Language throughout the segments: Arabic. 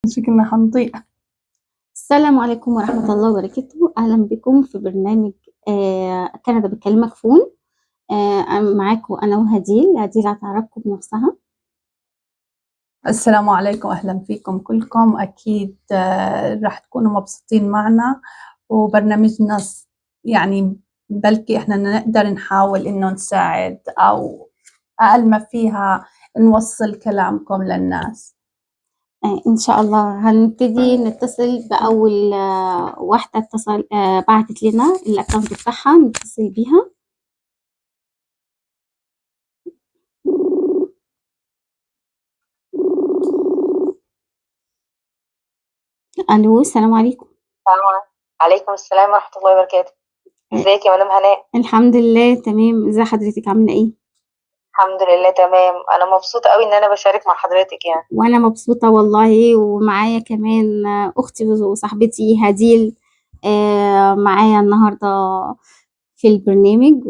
شكلنا حنطيق. السلام عليكم ورحمة الله وبركاته. أهلا بكم في برنامج كندا بتكلمك فون. معاكم أنا وهديل. هديل هتعرفكم بنفسها. السلام عليكم، أهلا فيكم كلكم. أكيد راح تكونوا مبسوطين معنا وبرنامجنا يعني بلكي إحنا نقدر نحاول إنه نساعد أو أقل ما فيها نوصل كلامكم للناس. إن شاء الله هنبتدي نتصل بأول واحدة بعتت لنا الأكونت بتاعها، نتصل بيها. ألو، السلام عليكم. عليكم السلام ورحمة الله وبركاته. ازيك يا مدام هناء؟ الحمد لله تمام. ازي حضرتك، عاملة ايه؟ الحمد لله تمام. انا مبسوطة قوي ان انا بشارك مع حضرتك يعني. وانا مبسوطة والله، ومعايا كمان اختي وصاحبتي هديل معايا النهاردة في البرنامج،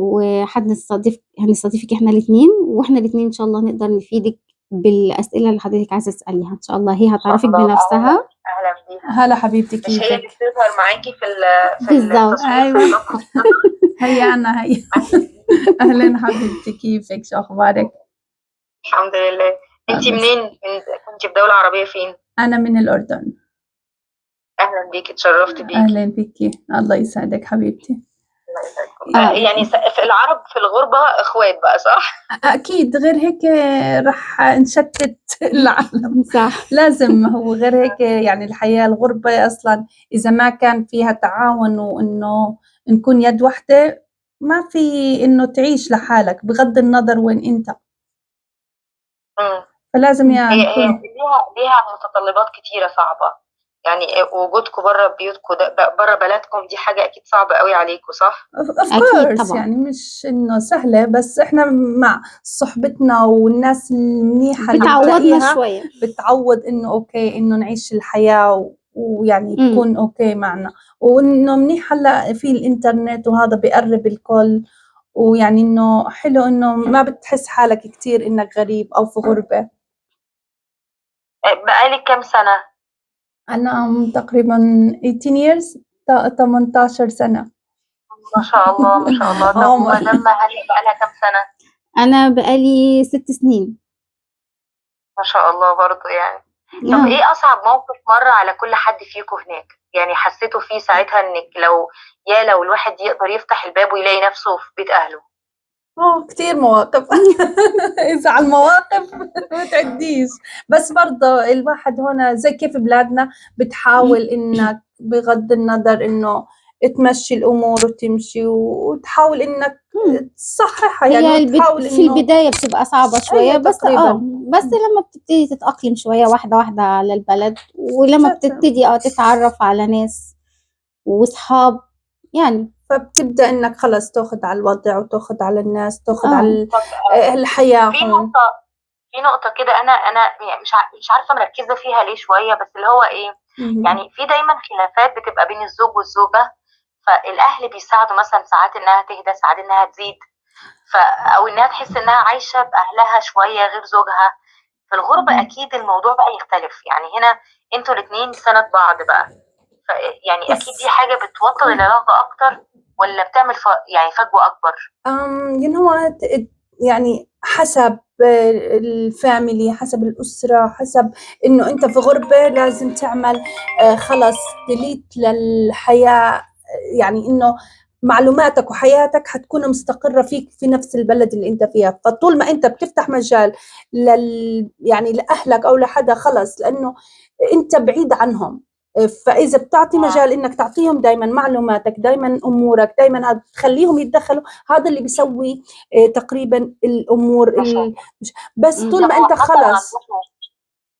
هنستضيفك احنا الاثنين، واحنا الاثنين ان شاء الله نقدر نفيدك بالاسئله اللي حضرتك عايزه تساليها. ان شاء الله هي هتعرفك بنفسها. اهلا بيها. هلا حبيبتي، مش هي اللي كيفك؟ بتظهر معاكي في بالظبط. التصوير؟ أيوة. هيا أنا هيا. أهلا حبيبتي، كيفك؟ شو أخبارك؟ الحمد لله. انتي منين؟ كنتي في دولة عربية فين؟ أنا من الأردن. اهلا بيكي، اتشرفت بيكي. أهلا بيكي، الله يسعدك حبيبتي. يعني في العرب في الغربة اخوات بقى، صح؟ أكيد، غير هيك راح نشتت العالم. صح. لازم، هو غير هيك يعني الحياة الغربة أصلا إذا ما كان فيها تعاون وإنه نكون يد واحدة ما في إنه تعيش لحالك بغض النظر وين أنت. مم. فلازم يعني هي ليها متطلبات كتيرة صعبة، يعني وجودكم بره بيوتكم بره بلدكم دي حاجة أكيد صعبة قوي عليكم، صح؟ of اكيد course، طبعا. يعني مش إنه سهلة، بس إحنا مع صحبتنا والناس المنيحة اللي بتعوضنا بتلاقيها شويه. بتعوض إنه أوكي إنه نعيش الحياة ويعني امم تكون أوكي معنا، وإنه منيح هلا في الإنترنت وهذا بيقرب الكل، ويعني إنه حلو إنه ما بتحس حالك كتير إنك غريب أو في غربة. بقالك كام سنة؟ أنا تقريبا 18 years، 18 سنة. ما شاء الله ما شاء الله. طب عمر. ومدام هانية بقالها كام سنة؟ انا بقالي 6 سنين. ما شاء الله برضو يعني. طب ايه أصعب موقف مر على كل حد فيكم هناك؟ يعني حسيتوا فيه ساعتها انك لو الواحد يقدر يفتح الباب ويلاقي نفسه في بيت أهله؟ كتير مواقف. إذا على المواقف ما تعديش، بس برضه الواحد هنا زي كيف بلادنا بتحاول إنك بغض النظر إنه تمشي الأمور وتمشي وتحاول إنك تصححها، يعني هي وتحاول في إنه البداية بتبقى صعبة شوية، أيوة بس تقريبا. بس لما بتبتدي تتأقلم شوية واحدة واحدة على البلد، ولما بتبتدي تتعرف على ناس وصحاب يعني. فبتبدأ إنك خلص تاخد على الوضع وتاخد على الناس، تاخد اه على طب الحياة في هون. نقطة كده أنا يعني مش عارفة مركزة فيها ليه شوية، بس اللي هو إيه، يعني في دايما خلافات بتبقى بين الزوج والزوجة، فالأهل بيساعدوا مثلا ساعات إنها تهدى، ساعات إنها تزيد، أو إنها تحس إنها عايشة بأهلها شوية غير زوجها. في الغربة أكيد الموضوع بقى يختلف، يعني هنا انتوا الاتنين سند بعض بقى، يعني أكيد بس دي حاجة بتوطد العلاقة أكتر، ولا بتعمل يعني فجوة أكبر؟ يعني هو يعني حسب الفاميلي، حسب الأسرة، حسب إنه أنت في غربة لازم تعمل خلص ديليت للحياة، يعني إنه معلوماتك وحياتك حتكون مستقرة فيك في نفس البلد اللي أنت فيها، فطول ما أنت بتفتح مجال يعني لأهلك أو لحدا خلص، لأنه أنت بعيد عنهم، فإذا بتعطي مجال إنك تعطيهم دايما معلوماتك، دايما أمورك، دايما تخليهم يتدخلوا، هذا اللي بيسوي تقريبا الأمور بس طول طب ما هو أنت خلص.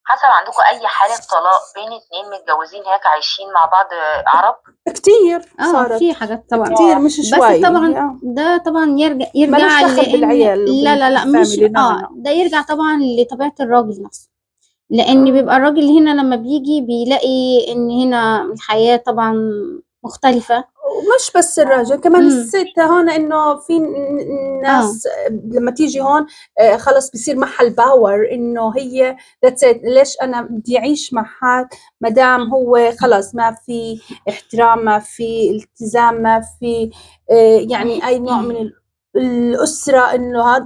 حصل عندكم أي حالة طلاق بين اتنين متجوزين هناك عايشين مع بعض عرب؟ كتير صارت، في حاجات طبعا، كتير مش بس شوي. طبعا ده طبعا يرجع ملوش دخل لان بالعيال لا مش بالفاميلي، نو. ده يرجع طبعا لطبيعة الراجل نفسه، لان بيبقى الراجل هنا لما بيجي بيلاقي ان هنا الحياة طبعا مختلفة. ومش بس الراجل كمان إمم. الست هون إنه في ناس لمّا تيجي هون خلص بصير معها الpower إنه هي that's it ليش أنا بدي أعيش مع حد ما دام هو خلص ما في احترام، ما في التزام، ما في يعني أي نوع من الأسرة إنه هذا